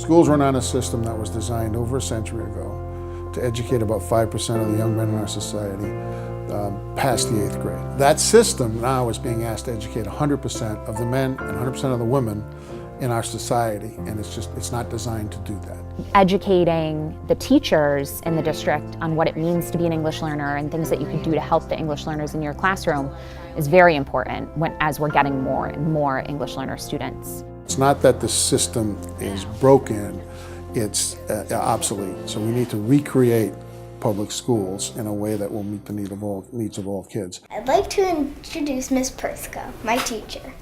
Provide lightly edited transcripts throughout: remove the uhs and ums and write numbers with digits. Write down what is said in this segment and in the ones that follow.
Schools run on a system that was designed over a century ago to educate about 5% of the young men in our society past the 8th grade. That system now is being asked to educate 100% of the men and 100% of the women in our society, and it's not designed to do that. Educating the teachers in the district on what it means to be an English learner and things that you can do to help the English learners in your classroom is very important as we're getting more and more English learner students. It's not that the system is broken, it's obsolete. So we need to recreate public schools in a way that will meet the needs of all kids. I'd like to introduce Miss Persico, my teacher.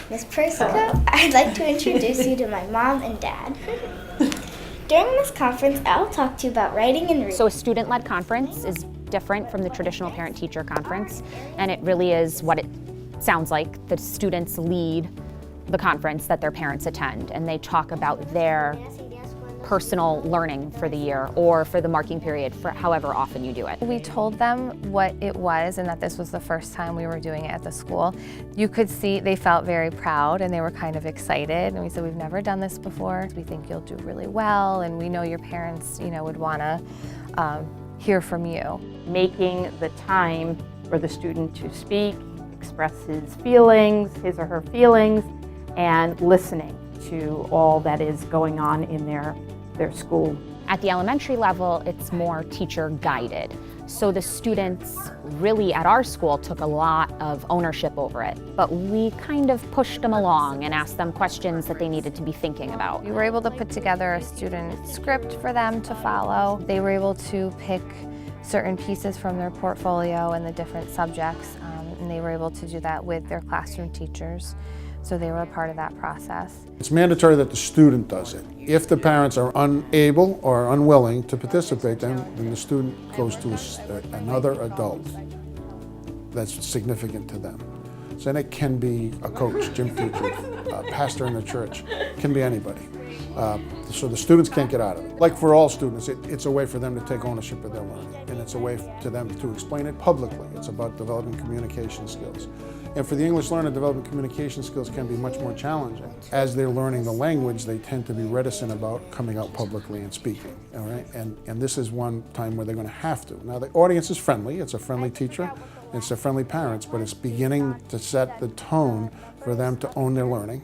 Miss Persico, I'd like to introduce you to my mom and dad. During this conference, I'll talk to you about writing and reading. So a student-led conference is different from the traditional parent-teacher conference, and it really is what it sounds like. The students lead the conference that their parents attend, and they talk about their personal learning for the year or for the marking period, for however often you do it. We told them what it was and that this was the first time we were doing it at the school. You could see they felt very proud and they were kind of excited, and we said, we've never done this before. We think you'll do really well, and we know your parents, would want to hear from you. Making the time for the student to speak, express his feelings, his or her feelings, and listening to all that is going on in their school. At the elementary level, it's more teacher guided. So the students really at our school took a lot of ownership over it, but we kind of pushed them along and asked them questions that they needed to be thinking about. We were able to put together a student script for them to follow. They were able to pick certain pieces from their portfolio and the different subjects, and they were able to do that with their classroom teachers. So they were a part of that process. It's mandatory that the student does it. If the parents are unable or unwilling to participate, then the student goes to another adult that's significant to them. So then it can be a coach, gym teacher, a pastor in the church, it can be anybody. So the students can't get out of it. Like for all students, it's a way for them to take ownership of their learning, and it's a way to them to explain it publicly. It's about developing communication skills. And for the English learner, developing communication skills can be much more challenging. As they're learning the language, they tend to be reticent about coming out publicly and speaking, all right? And this is one time where they're going to have to. Now the audience is friendly, it's a friendly teacher, it's a friendly parents, but it's beginning to set the tone for them to own their learning,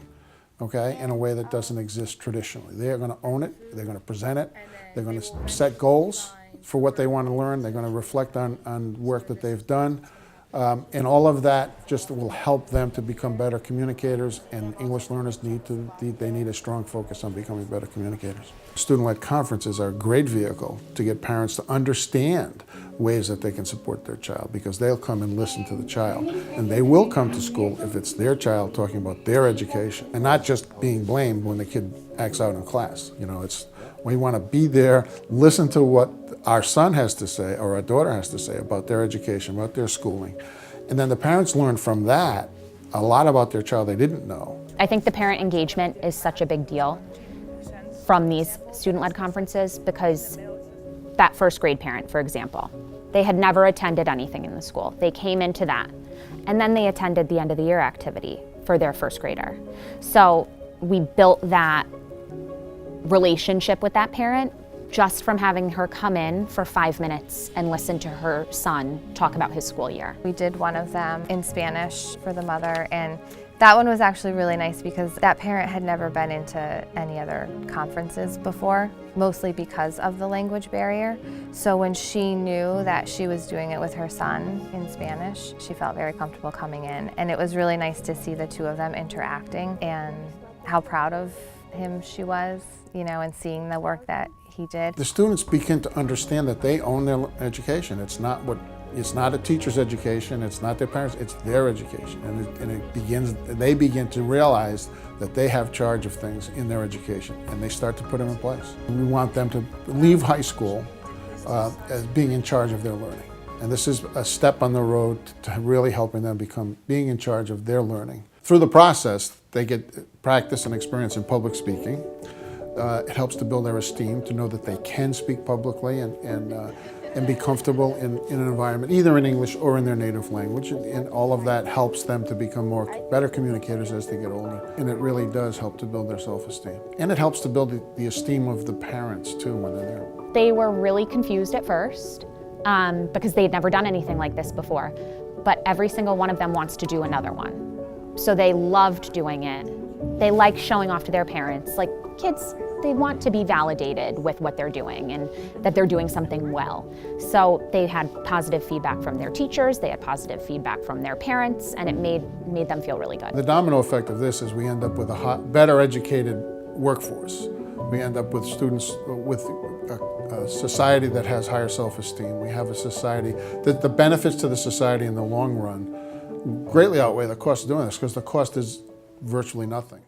okay, in a way that doesn't exist traditionally. They are going to own it, they're going to present it, they're going to set goals for what they want to learn, they're going to reflect on work that they've done. And all of that just will help them to become better communicators, and English learners need a strong focus on becoming better communicators. Student-led conferences are a great vehicle to get parents to understand ways that they can support their child, because they'll come and listen to the child, and they will come to school if it's their child talking about their education and not just being blamed when the kid acts out in class. We want to be there, listen to what our son has to say or our daughter has to say about their education, about their schooling. And then the parents learn from that a lot about their child they didn't know. I think the parent engagement is such a big deal from these student-led conferences, because that first grade parent, for example, they had never attended anything in the school. They came into that, and then they attended the end of the year activity for their first grader. So we built that relationship with that parent just from having her come in for 5 minutes and listen to her son talk about his school year. We did one of them in Spanish for the mother, and that one was actually really nice because that parent had never been into any other conferences before, mostly because of the language barrier. So when she knew that she was doing it with her son in Spanish, she felt very comfortable coming in, and it was really nice to see the two of them interacting and how proud of him she was, and seeing the work that he did. The students begin to understand that they own their education. It's not a teacher's education, it's not their parents, it's their education. And they begin to realize that they have charge of things in their education, and they start to put them in place. We want them to leave high school as being in charge of their learning. And this is a step on the road to really helping them being in charge of their learning. Through the process, they get practice and experience in public speaking. It helps to build their esteem, to know that they can speak publicly, and and be comfortable in an environment, either in English or in their native language. And all of that helps them to become better communicators as they get older. And it really does help to build their self-esteem. And it helps to build the esteem of the parents too when they're there. They were really confused at first because they'd never done anything like this before. But every single one of them wants to do another one. So they loved doing it. They like showing off to their parents. Like kids, they want to be validated with what they're doing and that they're doing something well. So they had positive feedback from their teachers, they had positive feedback from their parents, and it made them feel really good. The domino effect of this is we end up with a better educated workforce. We end up with students with a society that has higher self-esteem. We have a society that the benefits to the society in the long run greatly outweigh the cost of doing this, because the cost is virtually nothing.